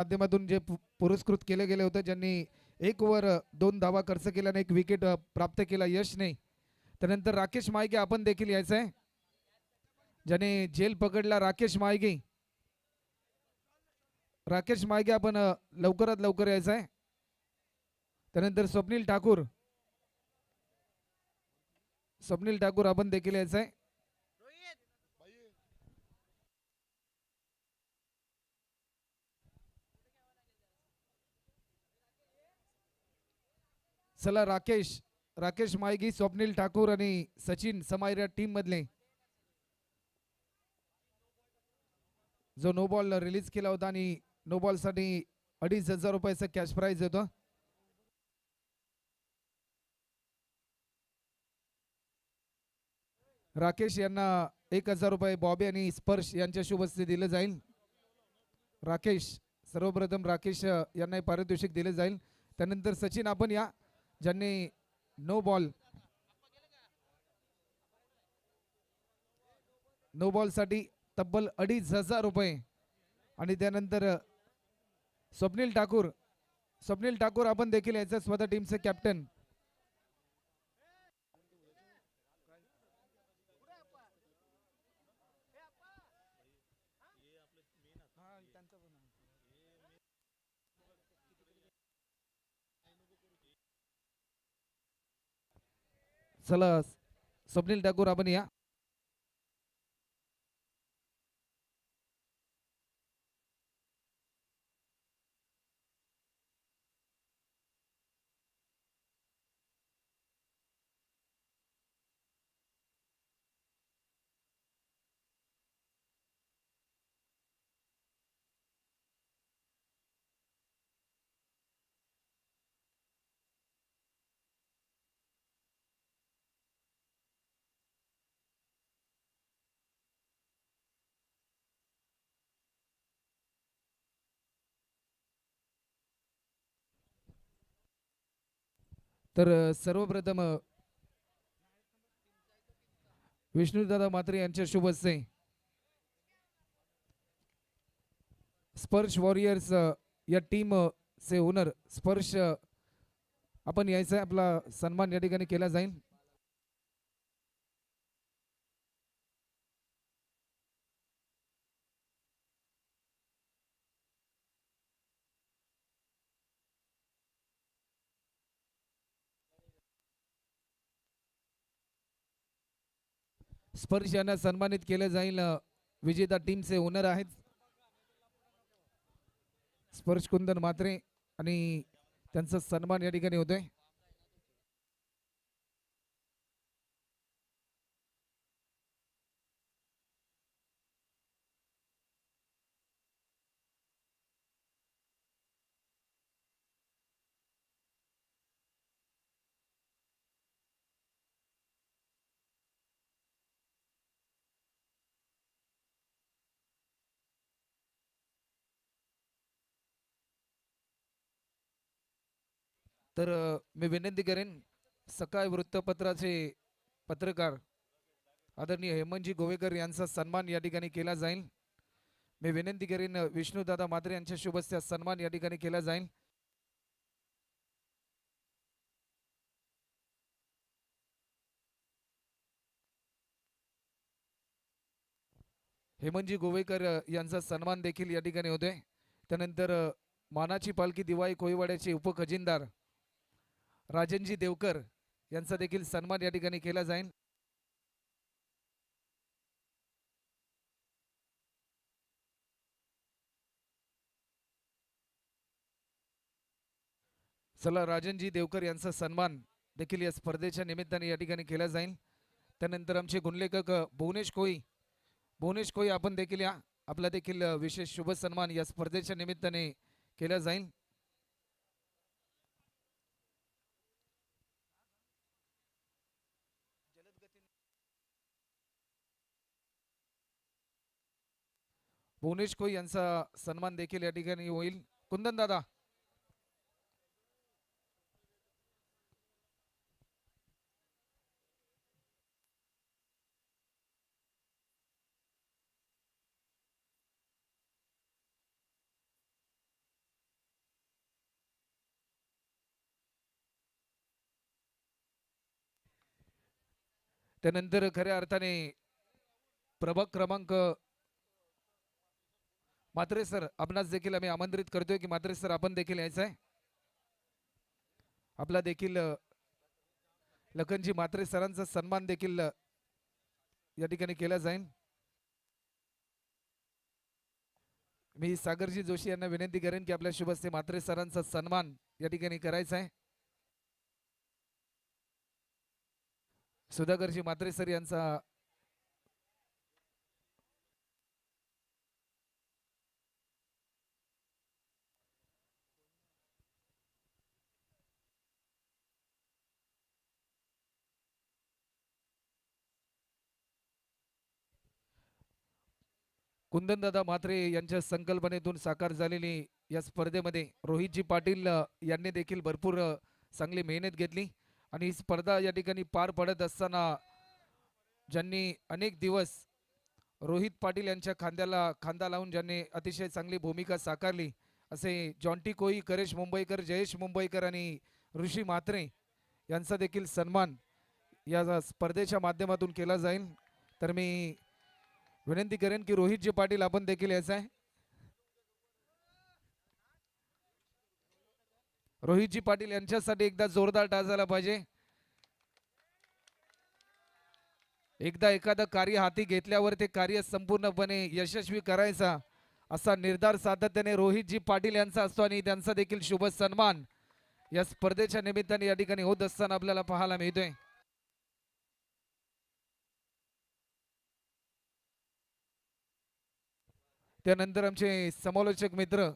माध्यमातून जे पुरस्कृत केले गेले होते, ज्यांनी 1 ओव्हर 2 धावा खर्च केल्याने 1 विकेट प्राप्त केला यश नाही. त्यानंतर राकेश मायगे आपण देखील यायचं आहे, ज्याने जेल पकडला. राकेश मायगे, राकेश मायगे आपण लवकरात लवकर यायचं आहे. त्यानंतर स्वप्नील ठाकूर, स्वप्नील ठाकूर आपण देखील यायचं आहे. चला राकेश, राकेश मायगी, स्वप्नील ठाकूर आणि सचिन समायरा टीम मधले जो नो बॉल रिलीज केला होता आणि नो बॉल साठी 2,500 रुपयाचं कॅश प्राइज होतं. राकेश यांना 1,000 रुपये बॉबी आणि स्पर्श यांच्या शुभ हस्ते दिलं जाईल. राकेश, सर्वप्रथम राकेश यांना पारितोषिक दिले जाईल. त्यानंतर सचिन आपण या, ज्यांनी नो बॉल साठी तब्बल 2,500 रुपये. आणि त्यानंतर स्वप्नील ठाकूर, स्वप्नील ठाकूर आपण देखील यायचं, स्वतः टीमचे कॅप्टन. चला स्वप्नील ठाकूर आपण या. तर सर्वप्रथम विष्णुदादा म्हात्रे यांच्या शुभ हस्ते स्पर्श वॉरियर्स या टीम चे ओनर स्पर्श आपण यायचं आहे, आपला सन्मान या ठिकाणी केला जाईल. स्पर्श यांना सन्मानित केलं जाईल. विजेता टीमचे ओनर आहेत स्पर्श कुंदन म्हात्रे आणि त्यांचा सन्मान या ठिकाणी होतोय. तर मी विनंती करेन, सकाळ वृत्तपत्राचे पत्रकार आदरणीय हेमंतजी गोवेकर यांचा सन्मान या ठिकाणी केला जाईल. मी विनंती करेन विष्णुदादा म्हात्रे यांच्या शुभ हस्ते सन्मान या ठिकाणी केला जाईल. हेमंतजी गोवेकर यांचा सन्मान देखील या ठिकाणी होतोय. त्यानंतर मानाची पालखी दिवाळी कोळीवाड्याचे उपखजिनदार राजनजी देवकर यांचा देखील सन्मान या ठिकाणी केला जाईल. चला राजनजी देवकर यांचा सन्मान देखील या स्पर्धेच्या निमित्ताने या ठिकाणी केला जाईल. त्यानंतर आमचे गुणलेखक भुवनेश कोळी आपण देखील या, आपला देखील विशेष शुभ सन्मान या स्पर्धेच्या निमित्ताने केला जाईल. भुवनेश कोळी यांचा सन्मान देखील या ठिकाणी होईल. कुंदन दादा, त्यानंतर खऱ्या अर्थाने प्रभाग क्रमांक म्हात्रे सर आपणास देखील आम्ही आमंत्रित करतोय की म्हात्रे सर आपण देखील यायचं आहे. आपला देखील लखनजी म्हात्रे सरांचा सन्मान देखील या ठिकाणी केला जाईल. मी सागरजी जोशी यांना विनंती करेन की आपल्या शुभ हस्ते म्हात्रे सरांचा सन्मान या ठिकाणी करायचा आहे. सुधाकरजी म्हात्रे सर यांचा कुंदनदादा म्हात्रे यांच्या संकल्पनेतून साकार झालेली या स्पर्धेमध्ये रोहितजी पाटील यांनी देखील भरपूर चांगली मेहनत घेतली आणि ही स्पर्धा या ठिकाणी पार पडत असताना ज्यांनी अनेक दिवस रोहित पाटील यांच्या खांद्याला खांदा लावून ज्यांनी अतिशय चांगली भूमिका साकारली असे जॉन्टी कोई, करेश मुंबईकर, जयेश मुंबईकर आणि ऋषी म्हात्रे यांचा देखील सन्मान या स्पर्धेच्या माध्यमातून केला जाईल. तर मी विनंती करेन की रोहितजी पाटील आपण देखील यायचं आहे. रोहितजी पाटील यांच्यासाठी एकदा जोरदार टाळ झाला पाहिजे. एकदा एखादं कार्य हाती घेतल्यावर ते कार्य संपूर्णपणे यशस्वी करायचा असा निर्धार सातत्याने रोहितजी पाटील यांचा असतो आणि त्यांचा देखील शुभ सन्मान या स्पर्धेच्या निमित्ताने या ठिकाणी होत असताना आपल्याला पाहायला मिळतोय. त्यानंतर आमचे समालोचक मित्र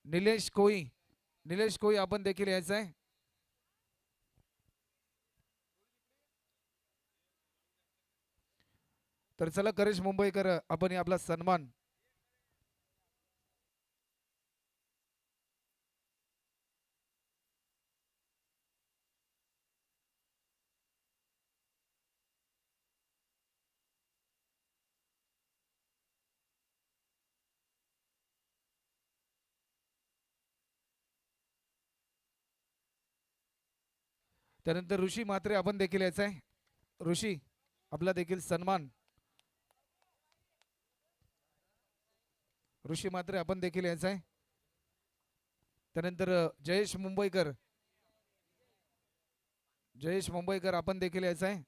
निलेश कोई आपण देखील यायचं आहे. तर चला करेश मुंबईकर आपण आपला सन्मान त्यानंतर ऋषी म्हात्रे आपण देखील यायचं आहे. ऋषी आपला देखील सन्मान. ऋषी म्हात्रे आपण देखील यायचं आहे. त्यानंतर जयेश मुंबईकर आपण देखील यायचं आहे.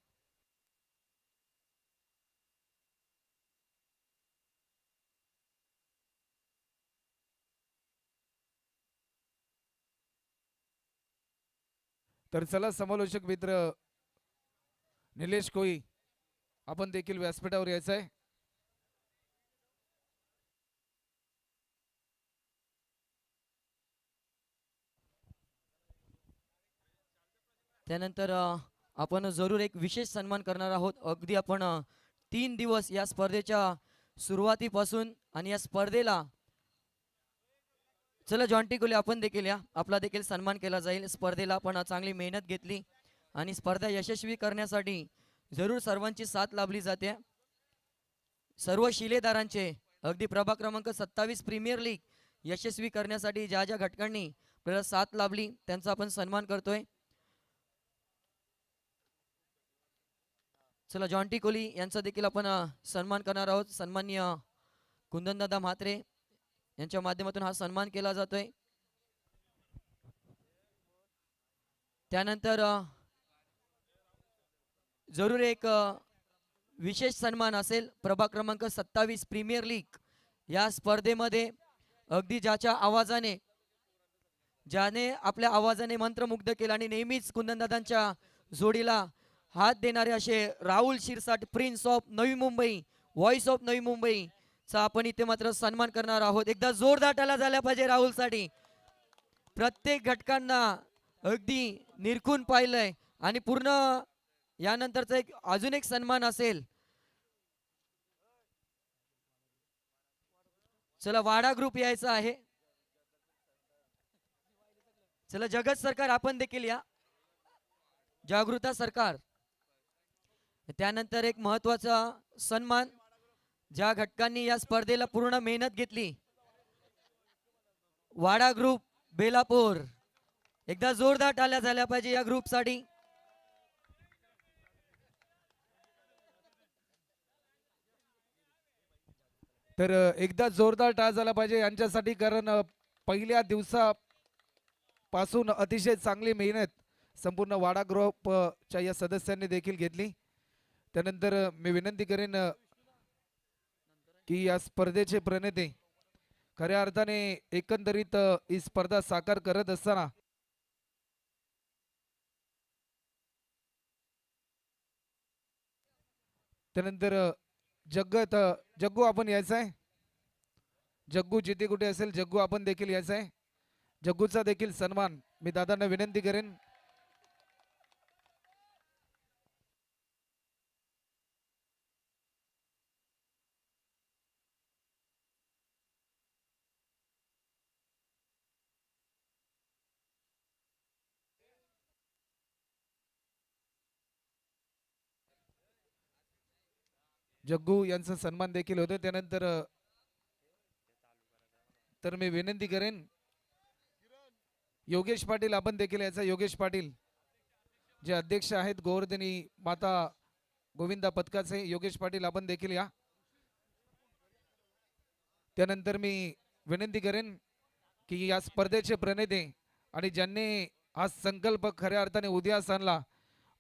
तर चला समालोचक मित्र निलेश कोई आपण देखील व्यासपीठावर यायचं आहे. त्यानंतर आपण जरूर एक विशेष सन्मान करणार आहोत. अगदी आपण 3 दिवस या स्पर्धेच्या सुरुवातीपासून आणि या स्पर्धेला चला जॉन्टी कोले आपण देखील या आपला देखील सन्मान केला जाईल. स्पर्धेला आपण चांगली मेहनत घेतली आणि स्पर्धा यशस्वी करण्यासाठी जरूर सर्वांची साथ लाभली जाते. सर्व शिलेदारांचे अगदी प्रभाग क्रमांक 27 प्रीमियर लीग यशस्वी करण्यासाठी ज्या ज्या घटकांनी आपल्याला साथ लाभली त्यांचा आपण सन्मान करतोय. चला जॉन्टी कोहली यांचा देखील आपण सन्मान करणार आहोत. सन्माननीय कुंदनदादा म्हात्रे यांच्या माध्यमातून हा सन्मान केला जातोय. त्यानंतर जरूर एक विशेष सन्मान असेल. प्रभाग क्रमांक 27 प्रीमियर लीग या स्पर्धेमध्ये अगदी ज्याने आपल्या आवाजाने मंत्रमुग्ध केला आणि नेहमीच कुंदनदादांच्या जोडीला हात देणारे असे Rahul Shirsat, prince of Navi Mumbai, voice of Navi Mumbai चा आपण इथे मात्र सन्मान करणार आहोत. एकदा जोरदार टाळ्या झाल्या पाहिजे राहुल साठी. प्रत्येक घटकांना अगदी निरखून पाहिलंय आणि पूर्ण यानंतरचा एक अजून एक सन्मान असेल. चला वाडा ग्रुप यायचा आहे. चला जगत सरकार आपण देखील या. जागृता सरकार. त्यानंतर एक महत्वाचा सन्मान ज्या घटकांनी या स्पर्धेला पूर्ण मेहनत घेतली. वाडा ग्रुप बेलापूर. एकदा जोरदार टाळ्या झाल्या पाहिजे या ग्रुपसाठी. तर एकदा जोरदार टाळ झाला पाहिजे यांच्यासाठी, कारण पहिल्या दिवसापासून अतिशय चांगली मेहनत संपूर्ण वाडा ग्रुपच्या या सदस्यांनी देखील घेतली. त्यानंतर मी विनंती करेन की या स्पर्धेचे प्रणेते खऱ्या अर्थाने एकंदरीत ही स्पर्धा साकार करत असताना त्यानंतर जग्गू आपण यायचं आहे. जग्गू जिथे कुठे असेल जग्गू आपण देखील यायचं आहे. जग्गूचा देखील सन्मान मी दादांना विनंती करेन. जग्गू यांचा सन्मान देखील होतो. त्यानंतर तर मी विनंती करेन योगेश पाटील आपण देखील याचा. योगेश पाटील जे अध्यक्ष आहेत गोवर्धनी माता गोविंदा पथकाचे, योगेश पाटील आपण देखील या. त्यानंतर मी विनंती करेन की या स्पर्धेचे प्रणेते आणि ज्यांनी हा संकल्प खऱ्या अर्थाने उदयास आणला,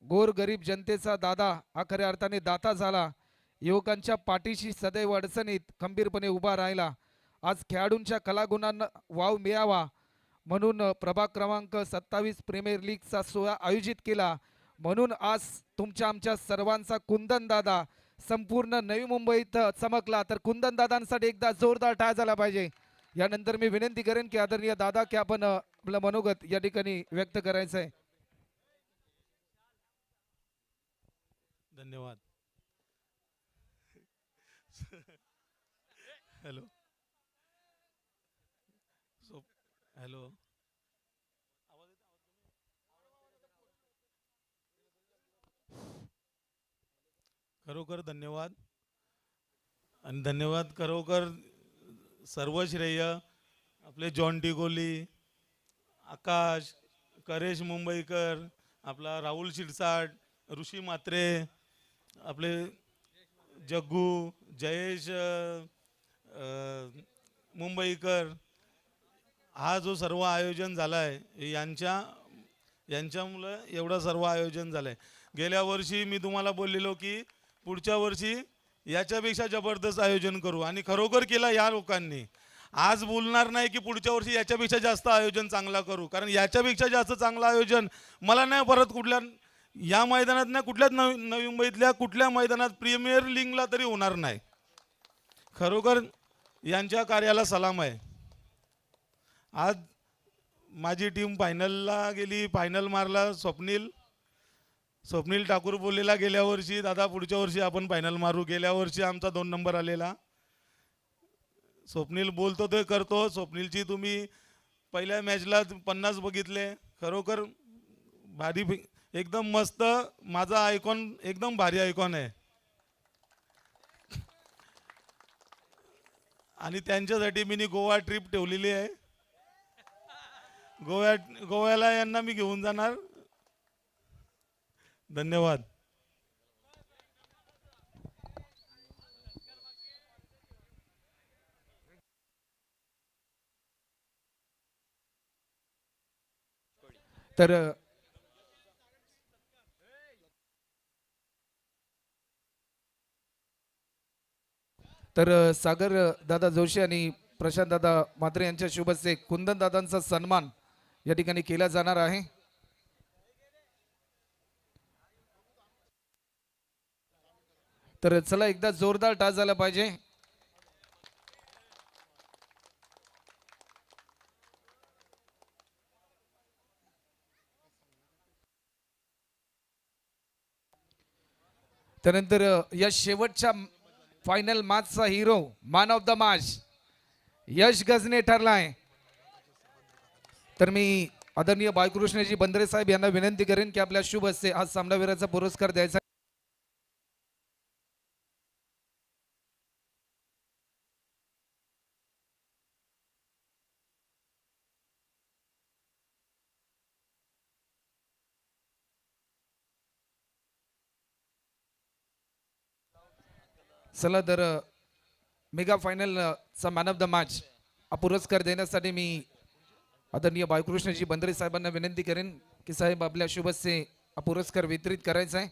गोर गरीब जनतेचा दादा हा खऱ्या अर्थाने दाता झाला, युवकांच्या पाठीशी सदैव अडचणीत खंबीरपणे उभा राहिला, आज खेळाडूंच्या कलागुणांना वाव मिळावा म्हणून प्रभाग क्रमांक 27 प्रीमियर लीगचा सोहळा आयोजित केला. म्हणून आज तुमच्या आमच्या सर्वांचा कुंदन दादा संपूर्ण नवी मुंबईत चमकला. तर कुंदन दादांसाठी एकदा जोरदार टाळ झाला पाहिजे. यानंतर मी विनंती करेन की आदरणीय दादा की आपण आपलं मनोगत या ठिकाणी व्यक्त करायचं आहे. धन्यवाद. हॅलो हॅलो खरोखर धन्यवाद. आणि धन्यवाद खरोखर सर्व श्रेय आपले जॉन टिगोली, आकाश, करेश मुंबईकर, आपला राहुल शिरसाट, ऋषी म्हात्रे, आपले जग्गू, जयेश मुंबईकर, हा जो सर्व आयोजन झाला आहे यांच्यामुळं एवढं सर्व आयोजन झालं आहे. गेल्या वर्षी मी तुम्हाला बोललेलो की पुढच्या वर्षी याच्यापेक्षा जबरदस्त आयोजन करू, आणि खरोखर केला या लोकांनी. आज बोलणार नाही की पुढच्या वर्षी याच्यापेक्षा जास्त आयोजन चांगला करू, कारण याच्यापेक्षा जास्त चांगलं आयोजन मला नाही परत कुठल्या या मैदानात नाही, कुठल्याच नवी मुंबईतल्या कुठल्या मैदानात प्रीमियर लीगला तरी होणार नाही. खरोखर यांच्या कार्याला सलाम आहे. आज माझी टीम फायनलला गेली, फायनल मारला स्वप्नील ठाकूर बोललेला गेल्या वर्षी दादा पुढच्या वर्षी आपण फायनल मारू. गेल्या वर्षी आमचा 2 नंबर आलेला. स्वप्नील बोलतो ते करतो. स्वप्नीलची तुम्ही पहिल्या मॅचला 50 बघितले, खरोखर भारी, एकदम मस्त. माझा आयकॉन एकदम भारी आयकॉन आहे. आणि त्यांच्यासाठी मी गोवा ट्रिप ठेवलेली आहे. गोव्याला यांना मी घेऊन जाणार. धन्यवाद. तर सागर दादा जोशी आणि प्रशांत दादा म्हात्रे यांच्या शुभ हस्ते कुंदन दादांचा सन्मान या ठिकाणी केला जाणार आहे. तर चला एकदा जोरदार टाळ झाला पाहिजे. त्यानंतर या शेवटच्या फायनल मॅचचा hero, man of the match Yash गजने ठरलाय. तर मी आदरणीय बाळकृष्णजी बंद्रे साहेब यांना विनंती करेन की आपल्या शुभ हस्ते आज सामनावीराचा पुरस्कार द्यायचा. चला तर मेगा फायनल चा मॅन ऑफ द मॅच हा पुरस्कार देण्यासाठी मी आदरणीय बाळकृष्णजी बंद्रे साहेबांना विनंती करेन की साहेब आपल्या शुभ हस्ते हा पुरस्कार वितरित करायचा आहे.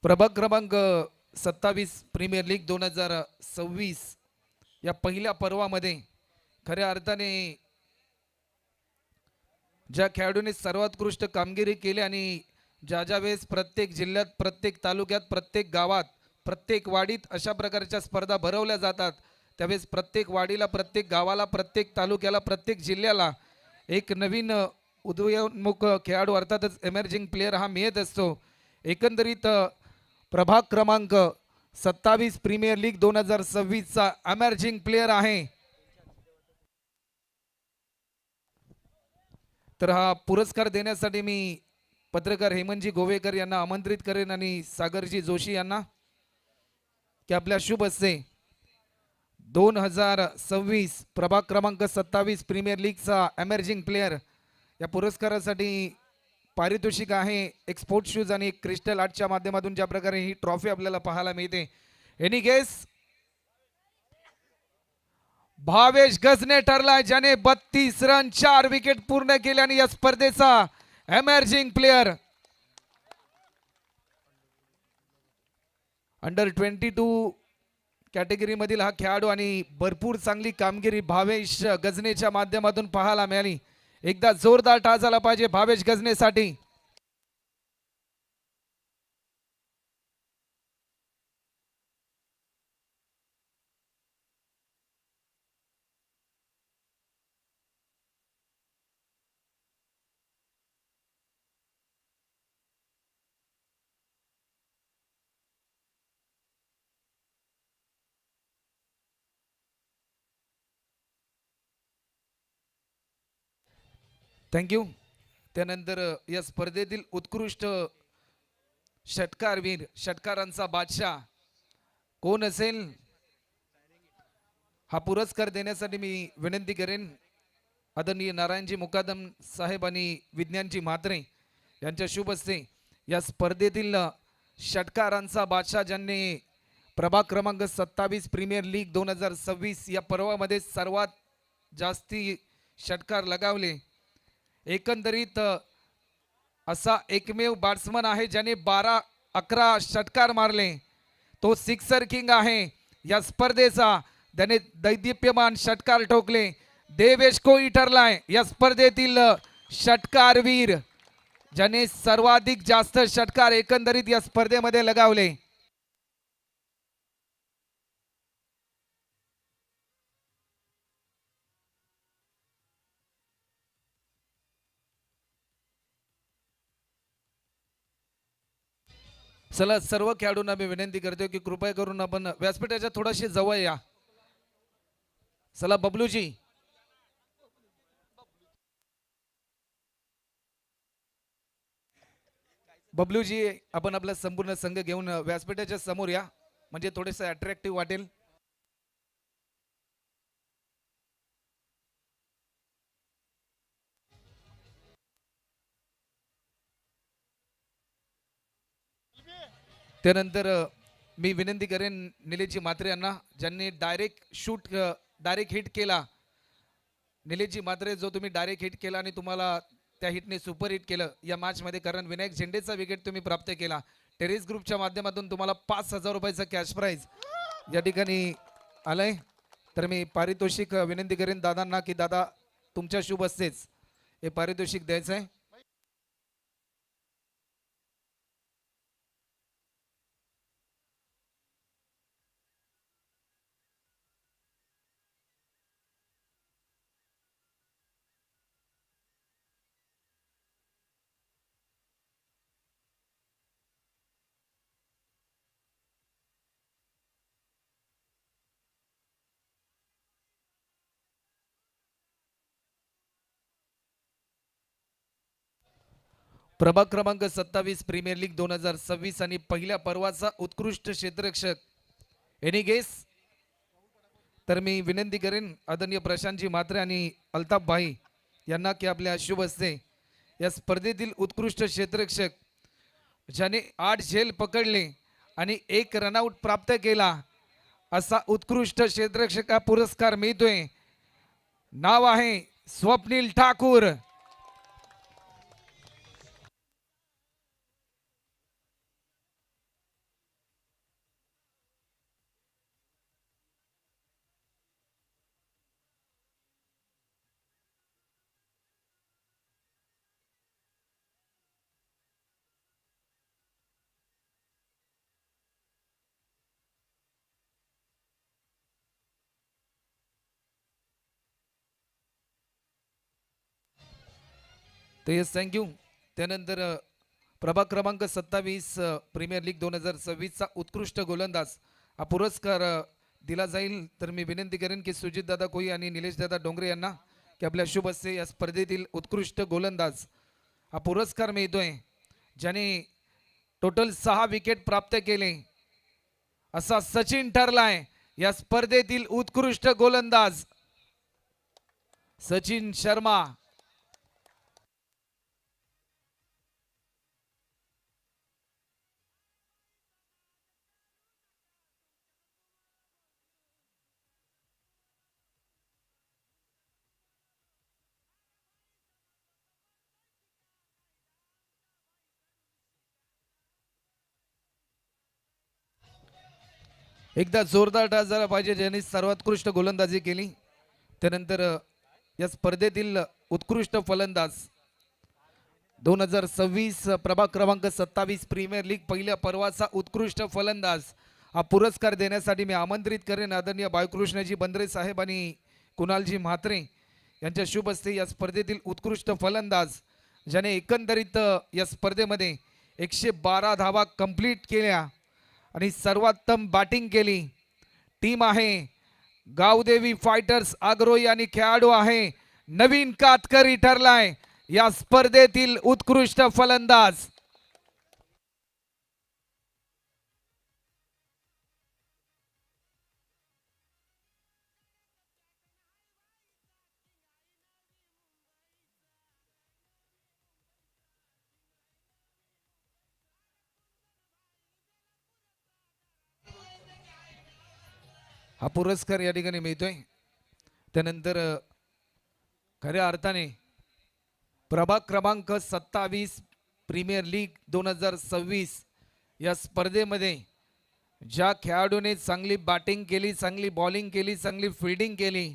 प्रभाग क्रमांक 27 प्रीमियर लीग 2026 या पहिल्या पर्वामध्ये खऱ्या अर्थाने ज्या खेळाडूंनी सर्वोत्कृष्ट कामगिरी केली आणि ज्या ज्या वेळेस प्रत्येक जिल्ह्यात प्रत्येक तालुक्यात प्रत्येक गावात प्रत्येक वाडीत अशा प्रकारच्या स्पर्धा भरवल्या जातात त्यावेळेस प्रत्येक वाडीला प्रत्येक गावाला प्रत्येक तालुक्याला प्रत्येक जिल्ह्याला एक नवीन उदयोन्मुख खेळाडू अर्थातच एमर्जिंग प्लेअर हा मिळत असतो. एकंदरीत प्रभाग क्रमांक 27 प्रीमियर लीग 2026 चा एमर्जिंग प्लेअर आहे. तर हा पुरस्कार देण्यासाठी मी पत्रकार हेमंतजी गोवेकर यांना आमंत्रित करेन आणि सागरजी जोशी यांना की आपल्या शुभ हस्ते 2026 प्रभाग क्रमांक 27 प्रीमियर लीगचा एमर्जिंग प्लेअर या पुरस्कारासाठी पारितोषिक आहे एक स्पोर्ट शूज आणि एक क्रिस्टल आर्टच्या माध्यमातून ज्या प्रकारे ही ट्रॉफी आपल्याला पाहायला मिळते. एनी गेस भावेश गजने ठरलाय ज्याने 32 रन 4 विकेट पूर्ण केले आणि या स्पर्धेचा एमर्जिंग प्लेअर अंडर 22 कॅटेगरी मधील हा खेळाडू आणि भरपूर चांगली कामगिरी भावेश गजनेच्या माध्यमातून पाहायला मिळाली. एकदा जोरदार टाळ झाला पाहिजे भावेश गजनेसाठी. थँक्यू. त्यानंतर या स्पर्धेतील उत्कृष्ट षटकारवीर षटकारांचा बादशाह कोण असेल हा पुरस्कार देण्यासाठी मी विनंती करेन आदरणीय नारायणजी मुकादम साहेब आणि विज्ञानजी म्हात्रे यांच्या शुभ हस्ते या स्पर्धेतील षटकारांचा बादशाह ज्यांनी प्रभाग क्रमांक 27 प्रीमियर लीग 2026 या पर्वामध्ये सर्वात जास्ती षटकार लगावले. एकंदरीत असा एकमेव बॅट्समन आहे ज्याने 12-11 षटकार मारले. तो सिक्सर किंग आहे या स्पर्धेचा. त्याने दैदिप्यमान षटकार ठोकले. देवेश कोळी ठरलाय या स्पर्धेतील षटकारवीर ज्याने सर्वाधिक जास्त षटकार एकंदरीत या स्पर्धेमध्ये लगावले. चला सर्व खेळाडूंना मी विनंती करतो की कृपया करून आपण व्यासपीठाच्या थोडाशी जवळ या. चला बबलूजी बबलूजी आपण आपला संपूर्ण संघ घेऊन व्यासपीठाच्या समोर या म्हणजे थोडेसे अट्रॅक्टिव्ह वाटेल. त्यानंतर मी विनंती करेन निलेशजी म्हात्रे यांना ज्यांनी डायरेक्ट हिट केला. निलेशजी म्हात्रे जो तुम्ही डायरेक्ट हिट केला आणि तुम्हाला त्या हिटने सुपर हिट केलं या मॅच मध्ये कारण विनायक झेंडेचा विकेट तुम्ही प्राप्त केला. टेरेस ग्रुपच्या माध्यमातून तुम्हाला 5,000 रुपयाचा कॅश प्राइज या ठिकाणी आलंय. तर मी पारितोषिक विनंती करेन दादांना की दादा तुमच्या शुभ हस्तेच हे पारितोषिक द्यायचं आहे. प्रभाग क्रमांक 27 प्रीमियर लीग 2026 आणि पहिल्या पर्वाचा उत्कृष्ट क्षेत्ररक्षक एनी गेस. तर मी विनंती करेन आदरणीय प्रशांतजी म्हात्रे आणि अल्ताफ भाई यांना की आपल्या शुभ हस्ते या स्पर्धेतील उत्कृष्ट क्षेत्ररक्षक ज्याने 8 झेल पकडले आणि 1 रनआउट प्राप्त केला असा उत्कृष्ट क्षेत्ररक्षक हा पुरस्कार मिळतोय. नाव आहे स्वप्नील ठाकूर. तर येस थँक्यू. त्यानंतर प्रभाग क्रमांक 27 प्रीमियर लीग 2026 चा उत्कृष्ट गोलंदाज हा पुरस्कार दिला जाईल. तर मी विनंती करेन की सुजित दादा कोई आणि निलेश दादा डोंगरे यांना की आपल्या शुभ हस्ते या स्पर्धेतील उत्कृष्ट गोलंदाज हा पुरस्कार मिळतोय ज्याने टोटल 6 विकेट प्राप्त केले असा सचिन ठरलाय या स्पर्धेतील उत्कृष्ट गोलंदाज सचिन शर्मा. एकदा जोरदार टाच झाला पाहिजे ज्यांनी सर्वोत्कृष्ट गोलंदाजी केली. त्यानंतर या स्पर्धेतील उत्कृष्ट फलंदाज 2026 प्रभाग क्रमांक 27 प्रीमियर लीग पहिल्या पर्वाचा उत्कृष्ट फलंदाज हा पुरस्कार देण्यासाठी मी आमंत्रित करेन आदरणीय बाळकृष्णजी बंद्रे साहेब आणि कुणालजी म्हात्रे यांच्या शुभ हस्ते या स्पर्धेतील उत्कृष्ट फलंदाज ज्याने एकंदरीत या स्पर्धेमध्ये 112 धावा कंप्लीट केल्या आणि सर्वोत्तम बॅटिंग केली. टीम आहे गावदेवी फायटर्स आग्रोई आणि खेळाडू आहे नवीन कातकरी ठरलाय या स्पर्धेतील उत्कृष्ट फलंदाज. हा पुरस्कार या ठिकाणी मिळतोय. त्यानंतर खऱ्या अर्थाने प्रभाग क्रमांक 27 प्रीमियर लीग 2026 या स्पर्धेमध्ये ज्या खेळाडूने चांगली बॅटिंग केली, चांगली बॉलिंग केली, चांगली फिल्डिंग केली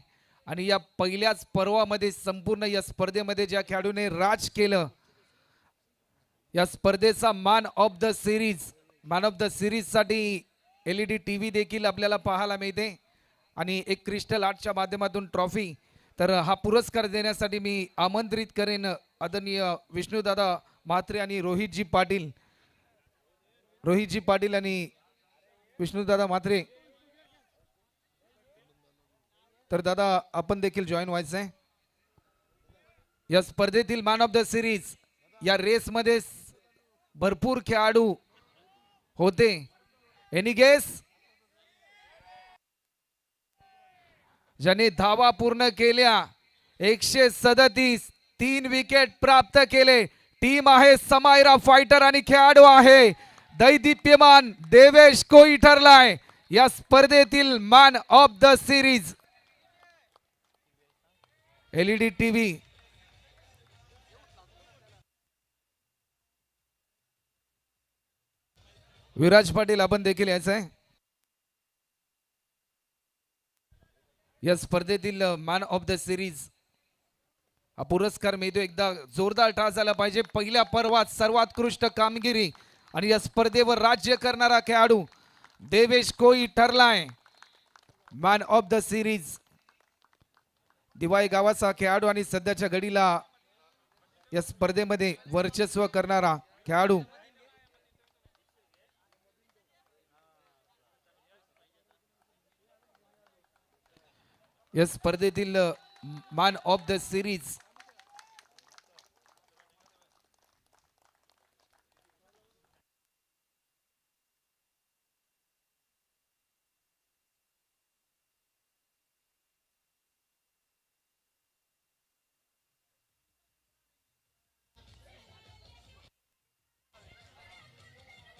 आणि या पहिल्याच पर्वामध्ये संपूर्ण या स्पर्धेमध्ये ज्या खेळाडूने राज केलं या स्पर्धेचा मॅन ऑफ द सिरीज साठी LED TV देखील आपल्याला पाहायला मिळते आणि एक क्रिस्टल आर्टच्या माध्यमातून ट्रॉफी. तर हा पुरस्कार देण्यासाठी मी आमंत्रित करेन आदरणीय विष्णुदादा म्हात्रे आणि रोहितजी पाटील आणि विष्णुदादा म्हात्रे. तर दादा आपण देखील जॉईन व्हायचं आहे या स्पर्धेतील मॅन ऑफ द सिरीज. या रेसमध्ये भरपूर खेळाडू होते. एनी गेस ज्याने धावा पूर्ण केल्या 137 3 विकेट प्राप्त केले. टीम आहे समायरा फायटर आणि खेळाडू आहे दैदिप्यमान देवेश कोई ठरलाय या स्पर्धेतील man of the series. LED TV Viraj Patil आपण देखील यायचं आहे या स्पर्धेतील मॅन ऑफ द सिरीज हा पुरस्कार मिळतो. एकदा जोरदार टाच झाला पाहिजे. पहिल्या पर्वात सर्वोत्कृष्ट कामगिरी आणि या स्पर्धेवर राज्य करणारा खेळाडू देवेश कोई ठरलाय man of the series. Diwali गावाचा खेळाडू आणि सध्याच्या घडीला या स्पर्धेमध्ये वर्चस्व करणारा खेळाडू. या स्पर्धेतील मॅन ऑफ द सिरीज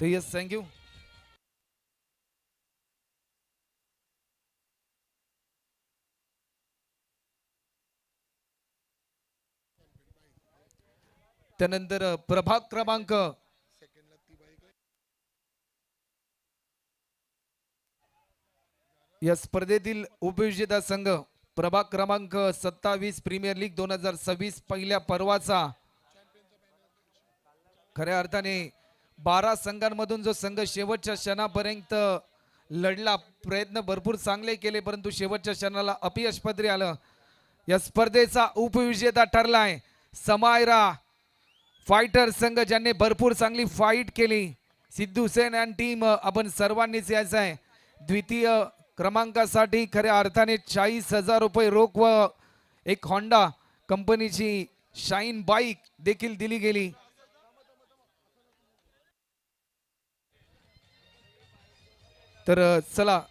तर येस थँक्यू. त्यानंतर प्रभाग क्रमांक या स्पर्धेतील उपविजेता संघ प्रभाग क्रमांक 27 प्रीमियर लीग 2026 पहिल्या पर्वाचा खऱ्या अर्थाने 12 संघांमधून जो संघ शेवटच्या क्षणापर्यंत लढला, प्रयत्न भरपूर चांगले केले, परंतु शेवटच्या क्षणाला अपयश पदरी आलं. या स्पर्धेचा उपविजेता ठरलाय समायरा फायटर संघ, ज्यांनी भरपूर चांगली फाईट केली. सिद्धू सेन अँड टीम, आपण सर्वांनीच यायचं आहे. द्वितीय क्रमांकासाठी खऱ्या अर्थाने 40,000 रुपये रोख व एक होंडा कंपनीची शाईन बाईक देखील दिली गेली. तर चला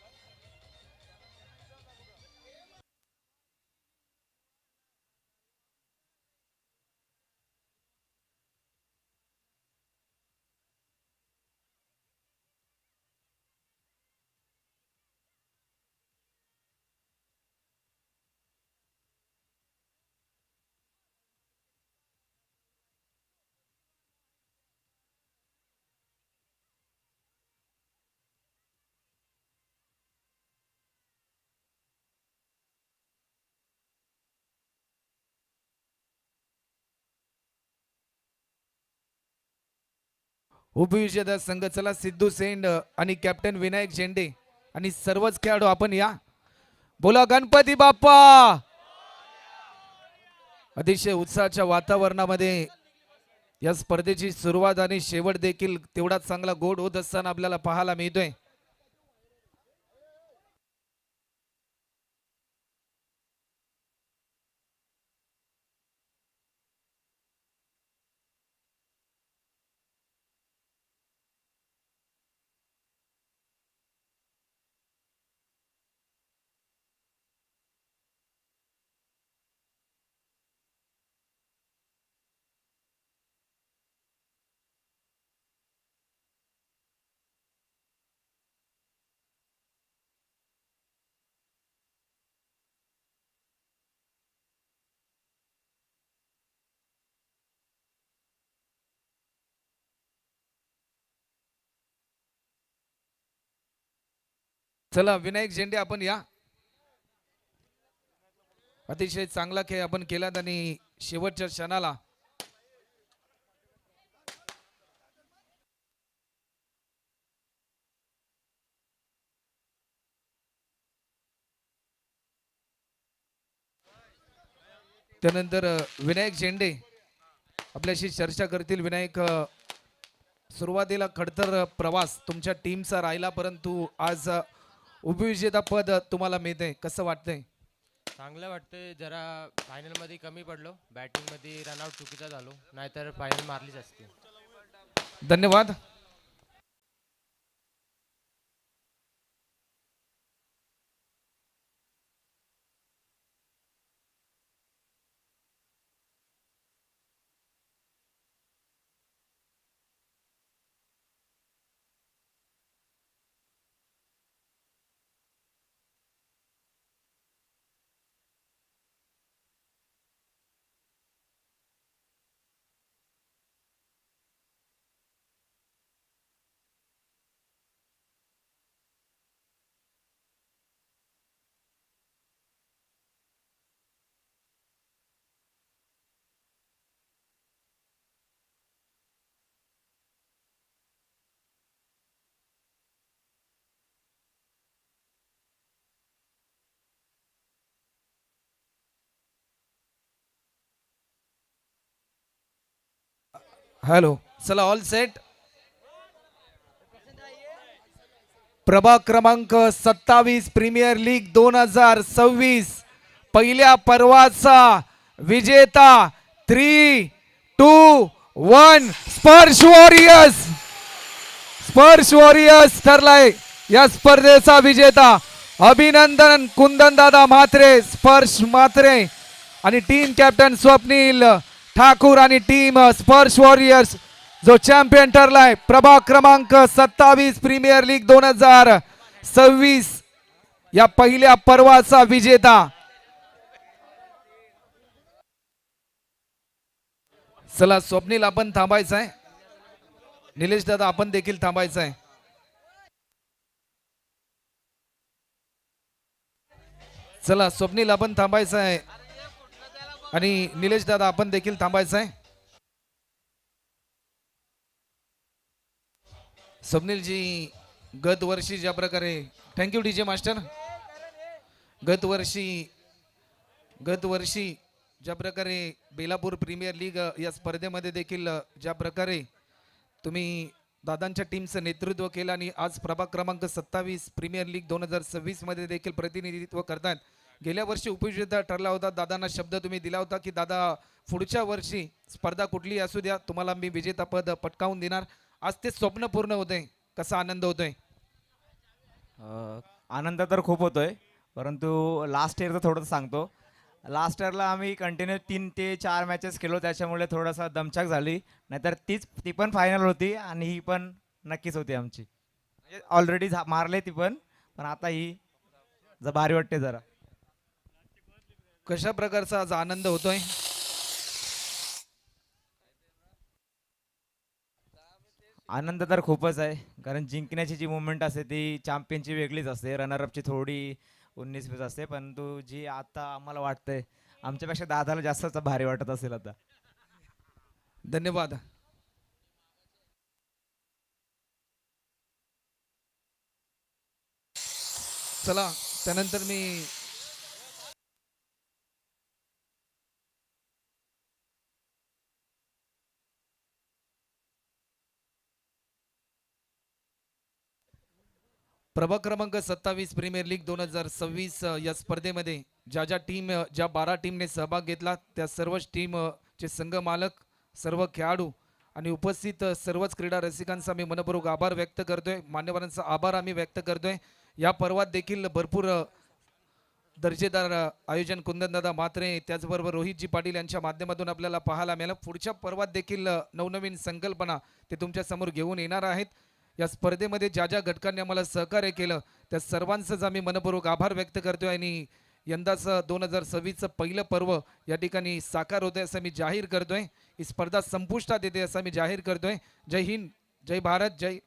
उपविजेता संघ, चला सिद्धू सेंड आणि कॅप्टन विनायक झेंडे आणि सर्वच खेळाडू आपण या. बोला गणपती बाप्पा. अतिशय उत्साहाच्या वातावरणामध्ये या स्पर्धेची सुरुवात आणि शेवट देखील तेवढाच चांगला गोड होत असताना आपल्याला पाहायला मिळतोय. चला विनायक झेंडे आपण या. अतिशय चांगला खेळ आपण केलात आणि शेवटच्या क्षणाला त्यानंतर विनायक झेंडे आपल्याशी चर्चा करतील. विनायक, सुरुवातीला खडतर प्रवास तुमच्या टीमचा राहिला, परंतु आज उपविजेता पद तुम्हाला मिळते, कसं वाटतंय? चांगलं वाटतंय. जरा फायनलमध्ये कमी पडलो, बॅटिंगमध्ये रनआउट चुकीचा झालो, नाहीतर फायनल मारलीच असते. धन्यवाद. हॅलो, चला ऑल सेट. प्रभाग क्रमांक 27 प्रीमियर लीग 2026 पहिल्या पर्वाचा विजेता 3, 2, 1 स्पर्श वॉरियर्स ठरलाय या स्पर्धेचा विजेता. अभिनंदन कुंदन दादा म्हात्रे, स्पर्श म्हात्रे आणि टीम कॅप्टन स्वप्नील ठाकूर आणि टीम स्पर्श वॉरियर्स जो चॅम्पियन ठरलाय प्रभाग क्रमांक 27 प्रीमियर लीग 2026 या पहिल्या पर्वाचा विजेता. चला स्वप्नील आपण थांबायचं आहे. निलेश दादा आपण देखील थांबायचं आहे. चला स्वप्नील आपण थांबायचं आहे आणि निलेश दादा आपण देखील थांबायचं आहे. स्वप्नीलजी गत वर्षी ज्या प्रकारे थँक्यू डीजे मास्टर गत वर्षी ज्या प्रकारे बेलापूर प्रीमियर लीग या स्पर्धेमध्ये देखील ज्या प्रकारे तुम्ही दादांच्या टीमचं नेतृत्व केलं आणि आज प्रभाग क्रमांक 27 प्रीमियर लीग 2026 मध्ये देखील प्रतिनिधित्व करतात. गेल्या वर्षी उपविजेता ठरला होता. दादांना शब्द तुम्ही दिला होता की दादा पुढच्या वर्षी स्पर्धा कुठली असू द्या तुम्हाला मी विजेतापद पटकावून देणार. आज ते स्वप्न पूर्ण होतंय. कसा आनंद होतोय? आनंद तर खूप होतोय, परंतु लास्ट इयरचं थोडंसं सांगतो. लास्ट इयरला आम्ही कंटिन्यू 3 ते 4 मॅचेस खेळलो, त्याच्यामुळे थोडासा दमछाक झाली. नाहीतर ती पण फायनल होती आणि ही पण नक्कीच होती आमची. म्हणजे ऑलरेडी मारले ती पण आता ही भारी वाटते जरा. कशा प्रकारचा आज आनंद होतोय? आनंद तर खूपच आहे, कारण जिंकण्याची जी मुवमेंट असते ती चॅम्पियनची वेगळीच असते. रनरअपची थोडी 19-20 असते, परंतु जी आता आम्हाला वाटतंय आमच्यापेक्षा दादाला जास्तच भारी वाटत असेल आता. धन्यवाद. चला त्यानंतर मी प्रभाग क्रमांक 27 प्रीमियर लीग 2026 या स्पर्धेमध्ये ज्या 12 टीमने सहभाग घेतला त्या सर्वच टीमचे संघ मालक, सर्व खेळाडू आणि उपस्थित सर्वच क्रीडा रसिकांचा मी मनपूर्वक आभार व्यक्त करतोय. मान्यवरांचा आभार आम्ही व्यक्त करतोय. या पर्वात देखील भरपूर दर्जेदार आयोजन कुंदनदादा म्हात्रे त्याचबरोबर रोहितजी पाटील यांच्या माध्यमातून आपल्याला पाहायला मिळालं. पुढच्या पर्वात देखील नवनवीन संकल्पना ते तुमच्या समोर घेऊन येणार आहेत. या स्पर्धेमध्ये ज्या घटकांनी आम्हाला सहकार्य केलं त्या सर्वांचंच आम्ही मनपूर्वक आभार व्यक्त करतोय आणि यंदाचं 2026चं पहिलं पर्व या ठिकाणी साकार होतंय असं मी जाहीर करतोय. ही स्पर्धा संपुष्टात येते असं मी जाहीर करतोय. जय हिंद, जय भारत, जय